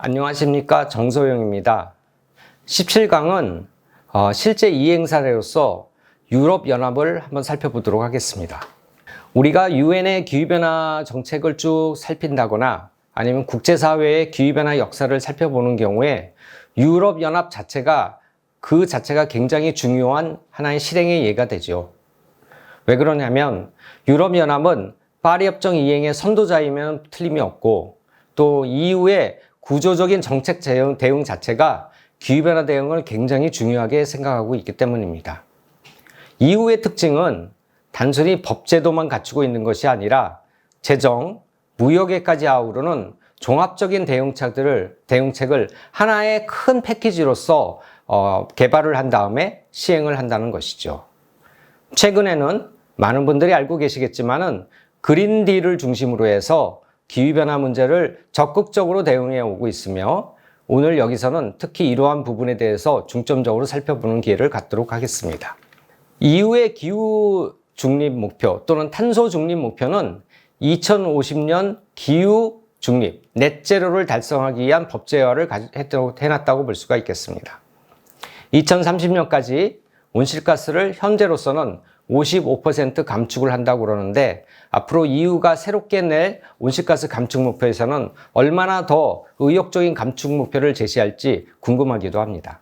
안녕하십니까, 정소영입니다. 17강은 실제 이행 사례로서 유럽연합을 한번 살펴보도록 하겠습니다. 우리가 유엔의 기후변화 정책을 쭉 살핀다거나 아니면 국제사회의 기후변화 역사를 살펴보는 경우에 유럽연합 자체가 그 자체가 굉장히 중요한 하나의 실행의 예가 되죠. 왜 그러냐면 유럽연합은 파리협정 이행의 선도자이면 틀림이 없고 또 이후에 구조적인 정책 대응 자체가 기후변화 대응을 굉장히 중요하게 생각하고 있기 때문입니다. 이후의 특징은 단순히 법제도만 갖추고 있는 것이 아니라 재정, 무역에까지 아우르는 종합적인 대응책을 하나의 큰 패키지로서 개발을 한 다음에 시행을 한다는 것이죠. 최근에는 많은 분들이 알고 계시겠지만은 그린딜을 중심으로 해서 기후변화 문제를 적극적으로 대응해 오고 있으며 오늘 여기서는 특히 이러한 부분에 대해서 중점적으로 살펴보는 기회를 갖도록 하겠습니다. 이후의 기후 중립 목표 또는 탄소 중립 목표는 2050년 기후 중립, 넷제로를 달성하기 위한 법제화를 해놨다고 볼 수가 있겠습니다. 2030년까지 온실가스를 현재로서는 55% 감축을 한다고 그러는데 앞으로 EU가 새롭게 낼 온실가스 감축 목표에서는 얼마나 더 의욕적인 감축 목표를 제시할지 궁금하기도 합니다.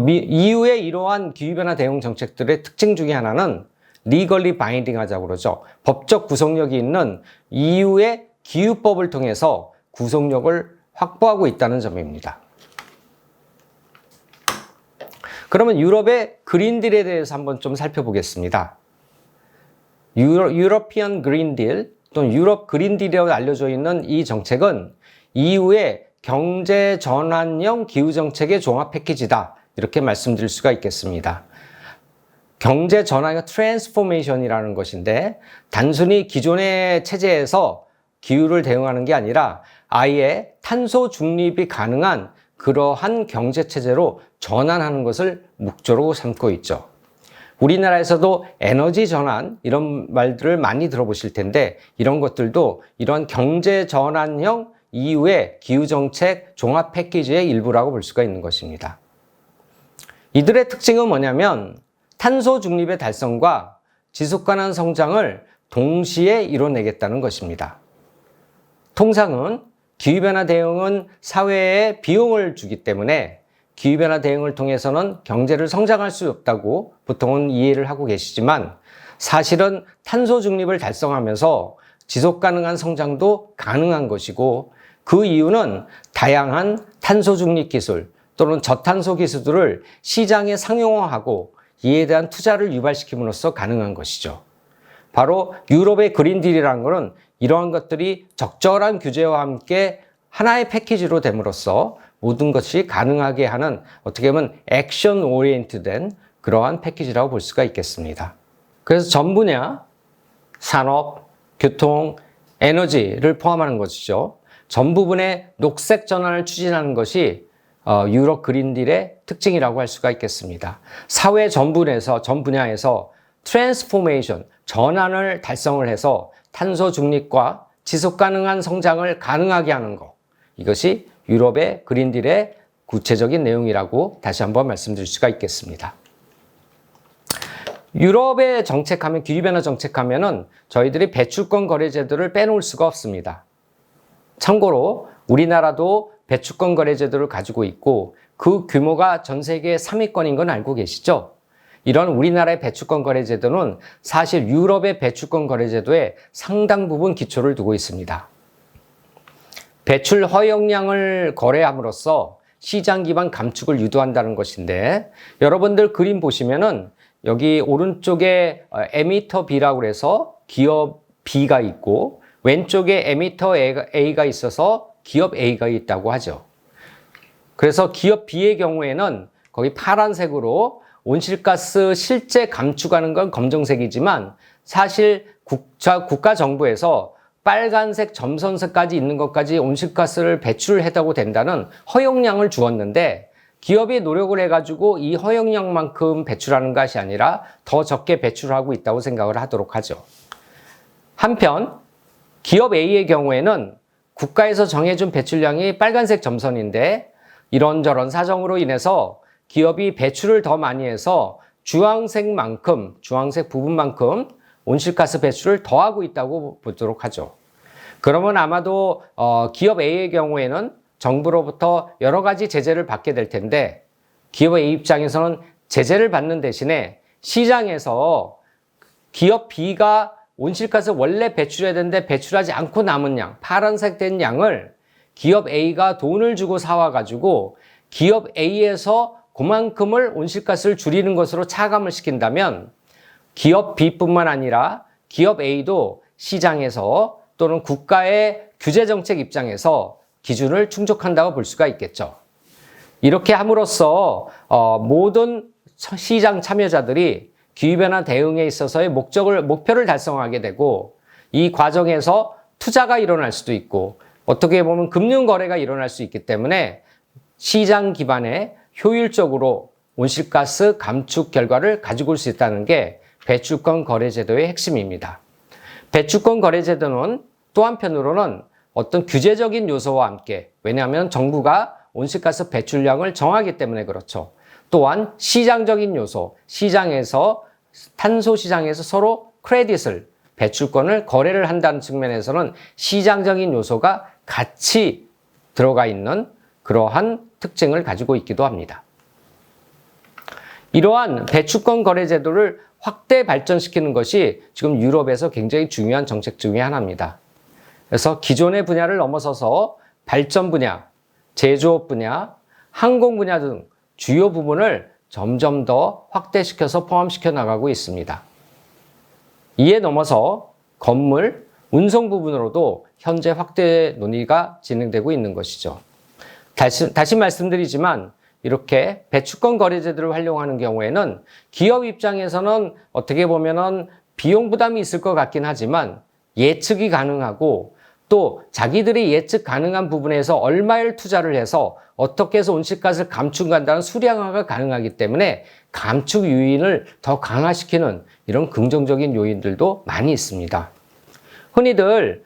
EU의 이러한 기후변화 대응 정책들의 특징 중에 하나는 legally binding 하자고 그러죠. 법적 구속력이 있는 EU의 기후법을 통해서 구속력을 확보하고 있다는 점입니다. 그러면 유럽의 그린딜에 대해서 한번 좀 살펴보겠습니다. 유러피언 그린딜 또는 유럽 그린딜이라고 알려져 있는 이 정책은 EU의 경제 전환형 기후 정책의 종합 패키지다. 이렇게 말씀드릴 수가 있겠습니다. 경제 전환형 트랜스포메이션이라는 것인데 단순히 기존의 체제에서 기후를 대응하는 게 아니라 아예 탄소 중립이 가능한 그러한 경제체제로 전환하는 것을 목표로 삼고 있죠. 우리나라에서도 에너지 전환 이런 말들을 많이 들어보실 텐데 이런 것들도 이러한 경제 전환형 이후의 기후정책 종합 패키지의 일부라고 볼 수가 있는 것입니다. 이들의 특징은 뭐냐면 탄소 중립의 달성과 지속가능한 성장을 동시에 이뤄내겠다는 것입니다. 통상은 기후변화 대응은 사회에 비용을 주기 때문에 기후변화 대응을 통해서는 경제를 성장할 수 없다고 보통은 이해를 하고 계시지만 사실은 탄소 중립을 달성하면서 지속가능한 성장도 가능한 것이고 그 이유는 다양한 탄소 중립 기술 또는 저탄소 기술들을 시장에 상용화하고 이에 대한 투자를 유발시킴으로써 가능한 것이죠. 바로 유럽의 그린딜이라는 것은 이러한 것들이 적절한 규제와 함께 하나의 패키지로 됨으로써 모든 것이 가능하게 하는 어떻게 보면 액션 오리엔트된 그러한 패키지라고 볼 수가 있겠습니다. 그래서 전 분야, 산업, 교통, 에너지를 포함하는 것이죠. 전 부분의 녹색 전환을 추진하는 것이 유럽 그린딜의 특징이라고 할 수가 있겠습니다. 사회 전 분야에서 트랜스포메이션, 전환을 달성을 해서 탄소 중립과 지속 가능한 성장을 가능하게 하는 것. 이것이 유럽의 그린딜의 구체적인 내용이라고 다시 한번 말씀드릴 수가 있겠습니다. 유럽의 정책하면, 기후변화 정책하면은 저희들이 배출권 거래 제도를 빼놓을 수가 없습니다. 참고로 우리나라도 배출권 거래 제도를 가지고 있고 그 규모가 전 세계 3위권인 건 알고 계시죠? 이런 우리나라의 배출권 거래 제도는 사실 유럽의 배출권 거래 제도에 상당 부분 기초를 두고 있습니다. 배출 허용량을 거래함으로써 시장 기반 감축을 유도한다는 것인데 여러분들 그림 보시면은 여기 오른쪽에 에미터 B라고 해서 기업 B가 있고 왼쪽에 에미터 A가 있어서 기업 A가 있다고 하죠. 그래서 기업 B의 경우에는 거기 파란색으로 온실가스 실제 감축하는 건 검정색이지만 사실 국가 정부에서 빨간색 점선색까지 있는 것까지 온실가스를 배출해도 된다는 허용량을 주었는데 기업이 노력을 해가지고 이 허용량만큼 배출하는 것이 아니라 더 적게 배출하고 있다고 생각을 하도록 하죠. 한편 기업 A의 경우에는 국가에서 정해준 배출량이 빨간색 점선인데 이런저런 사정으로 인해서 기업이 배출을 더 많이 해서 주황색 부분만큼 온실가스 배출을 더하고 있다고 보도록 하죠. 그러면 아마도 기업 A의 경우에는 정부로부터 여러 가지 제재를 받게 될 텐데 기업 A 입장에서는 제재를 받는 대신에 시장에서 기업 B가 온실가스 원래 배출해야 되는데 배출하지 않고 남은 양, 파란색 된 양을 기업 A가 돈을 주고 사와가지고 기업 A에서 그만큼을 온실가스를 줄이는 것으로 차감을 시킨다면 기업 B뿐만 아니라 기업 A도 시장에서 또는 국가의 규제정책 입장에서 기준을 충족한다고 볼 수가 있겠죠. 이렇게 함으로써 모든 시장 참여자들이 기후변화 대응에 있어서의 목표를 달성하게 되고 이 과정에서 투자가 일어날 수도 있고 어떻게 보면 금융거래가 일어날 수 있기 때문에 시장 기반의 효율적으로 온실가스 감축 결과를 가지고 올 수 있다는 게 배출권 거래제도의 핵심입니다. 배출권 거래제도는 또 한편으로는 어떤 규제적인 요소와 함께, 왜냐하면 정부가 온실가스 배출량을 정하기 때문에 그렇죠. 또한 시장적인 요소, 탄소 시장에서 서로 크레딧을, 배출권을 거래를 한다는 측면에서는 시장적인 요소가 같이 들어가 있는 그러한 특징을 가지고 있기도 합니다. 이러한 배출권 거래 제도를 확대 발전시키는 것이 지금 유럽에서 굉장히 중요한 정책 중에 하나입니다. 그래서 기존의 분야를 넘어서서 발전 분야, 제조업 분야, 항공 분야 등 주요 부분을 점점 더 확대시켜서 포함시켜 나가고 있습니다. 이에 넘어서 건물, 운송 부분으로도 현재 확대 논의가 진행되고 있는 것이죠. 다시 말씀드리지만 이렇게 배출권 거래제도를 활용하는 경우에는 기업 입장에서는 어떻게 보면은 비용 부담이 있을 것 같긴 하지만 예측이 가능하고 또 자기들이 예측 가능한 부분에서 얼마를 투자를 해서 어떻게 해서 온실가스를 감축한다는 수량화가 가능하기 때문에 감축 요인을 더 강화시키는 이런 긍정적인 요인들도 많이 있습니다. 흔히들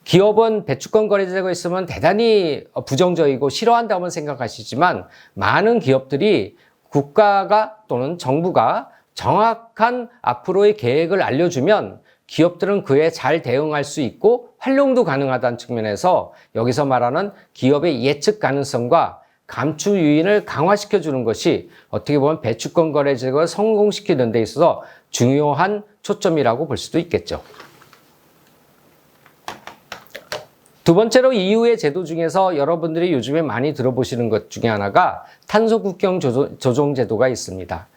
기업은 배출권 거래제도가 있으면 대단히 부정적이고 싫어한다고 생각하시지만 많은 기업들이 국가가 또는 정부가 정확한 앞으로의 계획을 알려주면 기업들은 그에 잘 대응할 수 있고 활용도 가능하다는 측면에서 여기서 말하는 기업의 예측 가능성과 감축 요인을 강화시켜주는 것이 어떻게 보면 배출권 거래제도를 성공시키는 데 있어서 중요한 초점이라고 볼 수도 있겠죠. 두 번째로 EU의 제도 중에서 여러분들이 요즘에 많이 들어보시는 것 중에 하나가 탄소 국경 조정 제도가 있습니다.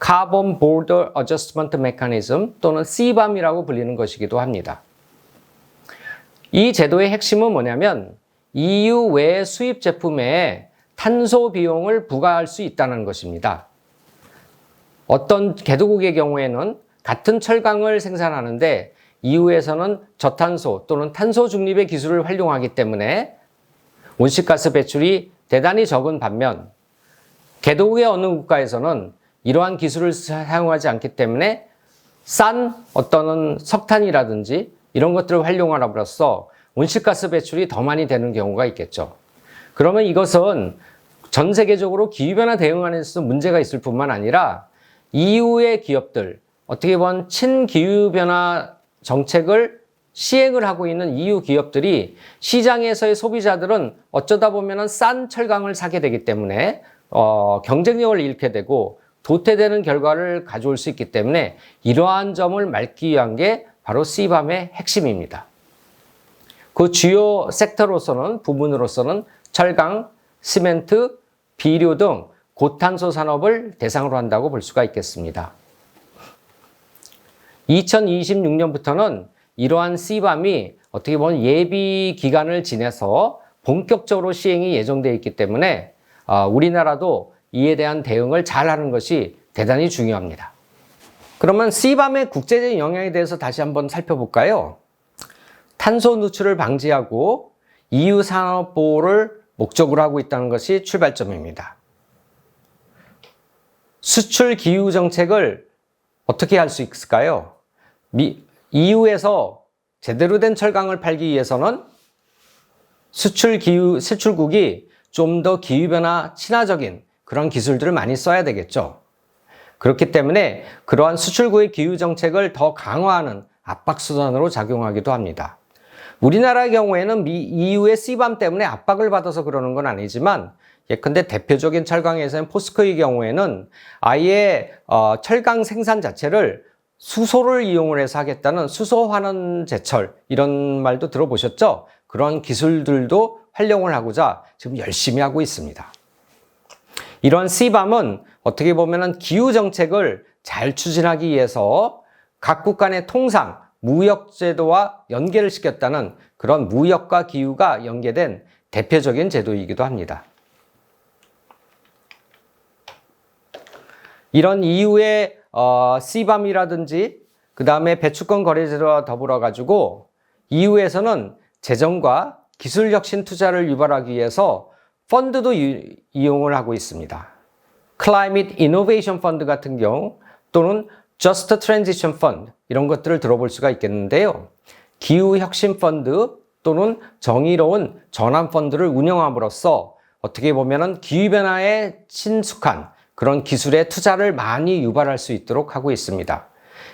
Carbon Border Adjustment Mechanism 또는 CBAM이라고 불리는 것이기도 합니다. 이 제도의 핵심은 뭐냐면 EU 외 수입 제품에 탄소 비용을 부과할 수 있다는 것입니다. 어떤 개도국의 경우에는 같은 철강을 생산하는데 EU에서는 저탄소 또는 탄소 중립의 기술을 활용하기 때문에 온실가스 배출이 대단히 적은 반면 개도국의 어느 국가에서는 이러한 기술을 사용하지 않기 때문에 싼 어떤 석탄이라든지 이런 것들을 활용함으로써 온실가스 배출이 더 많이 되는 경우가 있겠죠. 그러면 이것은 전 세계적으로 기후변화 대응하는 데 있어서 문제가 있을 뿐만 아니라 EU의 기업들, 어떻게 보면 친기후변화 정책을 시행을 하고 있는 EU 기업들이 시장에서의 소비자들은 어쩌다 보면 싼 철강을 사게 되기 때문에 경쟁력을 잃게 되고 도태되는 결과를 가져올 수 있기 때문에 이러한 점을 막기 위한 게 바로 CBAM의 핵심입니다. 그 주요 섹터로서는 부분으로서는 철강, 시멘트, 비료 등 고탄소 산업을 대상으로 한다고 볼 수가 있겠습니다. 2026년부터는 이러한 CBAM이 어떻게 보면 예비 기간을 지내서 본격적으로 시행이 예정되어 있기 때문에 우리나라도 이에 대한 대응을 잘하는 것이 대단히 중요합니다. 그러면 CBAM의 국제적인 영향에 대해서 다시 한번 살펴볼까요? 탄소 누출을 방지하고 EU 산업 보호를 목적으로 하고 있다는 것이 출발점입니다. 수출 기후 정책을 어떻게 할 수 있을까요? EU에서 제대로 된 철강을 팔기 위해서는 수출국이 좀 더 기후변화 친화적인 그런 기술들을 많이 써야 되겠죠. 그렇기 때문에 그러한 수출국의 기후 정책을 더 강화하는 압박수단으로 작용하기도 합니다. 우리나라의 경우에는 EU의 CBAM 때문에 압박을 받아서 그러는 건 아니지만 예컨대 대표적인 철강회사인 포스코의 경우에는 아예 철강 생산 자체를 수소를 이용을 해서 하겠다는 수소환원 제철 이런 말도 들어보셨죠? 그런 기술들도 활용을 하고자 지금 열심히 하고 있습니다. 이런 CBAM은 어떻게 보면은 기후 정책을 잘 추진하기 위해서 각국 간의 통상, 무역 제도와 연계를 시켰다는 그런 무역과 기후가 연계된 대표적인 제도이기도 합니다. 이런 EU의 CBAM이라든지 그 다음에 배출권 거래제도와 더불어 가지고 EU에서는 재정과 기술 혁신 투자를 유발하기 위해서 펀드도 이용을 하고 있습니다. Climate Innovation Fund 같은 경우 또는 Just Transition Fund 이런 것들을 들어볼 수가 있겠는데요. 기후혁신 펀드 또는 정의로운 전환 펀드를 운영함으로써 어떻게 보면은 기후변화에 친숙한 그런 기술의 투자를 많이 유발할 수 있도록 하고 있습니다.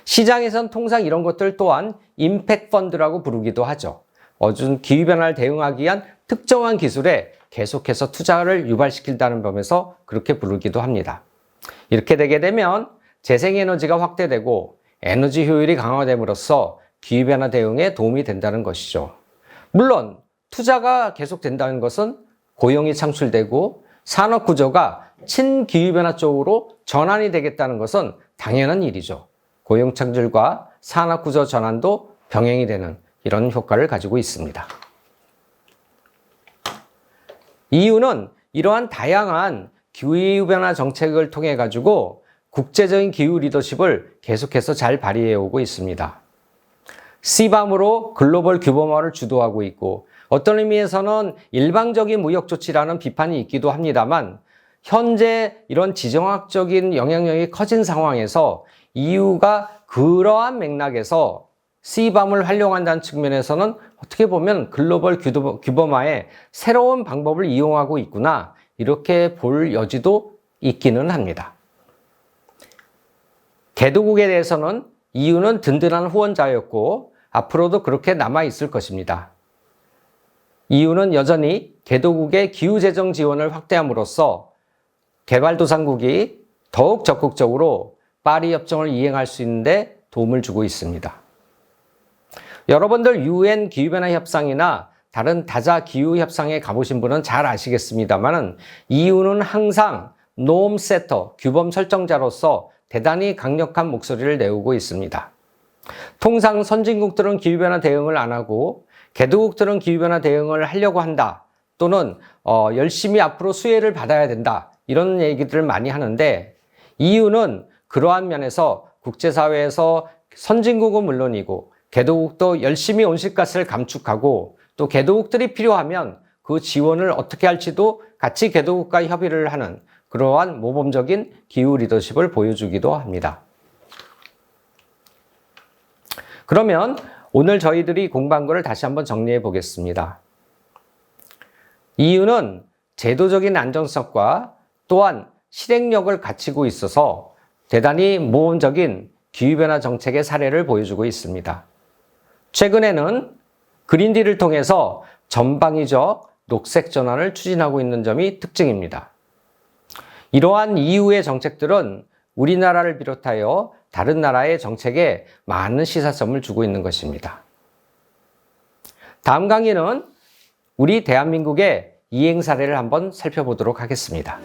시장에선 통상 이런 것들 또한 임팩트 펀드라고 부르기도 하죠. 어준 기후변화를 대응하기 위한 특정한 기술에 계속해서 투자를 유발시킨다는 점에서 그렇게 부르기도 합니다. 이렇게 되게 되면 재생에너지가 확대되고 에너지 효율이 강화됨으로써 기후변화 대응에 도움이 된다는 것이죠. 물론 투자가 계속된다는 것은 고용이 창출되고 산업 구조가 친기후변화 쪽으로 전환이 되겠다는 것은 당연한 일이죠. 고용 창출과 산업 구조 전환도 병행이 되는 이런 효과를 가지고 있습니다. EU는 이러한 다양한 기후변화 정책을 통해 가지고 국제적인 기후 리더십을 계속해서 잘 발휘해 오고 있습니다. CBAM으로 글로벌 규범화를 주도하고 있고 어떤 의미에서는 일방적인 무역 조치라는 비판이 있기도 합니다만 현재 이런 지정학적인 영향력이 커진 상황에서 EU가 그러한 맥락에서 CBAM을 활용한다는 측면에서는 어떻게 보면 글로벌 규범화의 새로운 방법을 이용하고 있구나 이렇게 볼 여지도 있기는 합니다. 개도국에 대해서는 EU는 든든한 후원자였고 앞으로도 그렇게 남아있을 것입니다. EU는 여전히 개도국의 기후재정 지원을 확대함으로써 개발도상국이 더욱 적극적으로 파리 협정을 이행할 수 있는데 도움을 주고 있습니다. 여러분들 UN 기후변화 협상이나 다른 다자 기후 협상에 가보신 분은 잘 아시겠습니다만 EU는 항상 놈 세터, 규범 설정자로서 대단히 강력한 목소리를 내오고 있습니다. 통상 선진국들은 기후변화 대응을 안 하고 개도국들은 기후변화 대응을 하려고 한다 또는 열심히 앞으로 수혜를 받아야 된다 이런 얘기들을 많이 하는데 EU는 그러한 면에서 국제사회에서 선진국은 물론이고 개도국도 열심히 온실가스를 감축하고 또 개도국들이 필요하면 그 지원을 어떻게 할지도 같이 개도국과 협의를 하는 그러한 모범적인 기후 리더십을 보여주기도 합니다. 그러면 오늘 저희들이 공부한 것을 다시 한번 정리해 보겠습니다. EU는 제도적인 안정성과 또한 실행력을 갖추고 있어서 대단히 모범적인 기후변화 정책의 사례를 보여주고 있습니다. 최근에는 그린딜을 통해서 전방위적 녹색 전환을 추진하고 있는 점이 특징입니다. 이러한 EU의 정책들은 우리나라를 비롯하여 다른 나라의 정책에 많은 시사점을 주고 있는 것입니다. 다음 강의는 우리 대한민국의 이행 사례를 한번 살펴보도록 하겠습니다.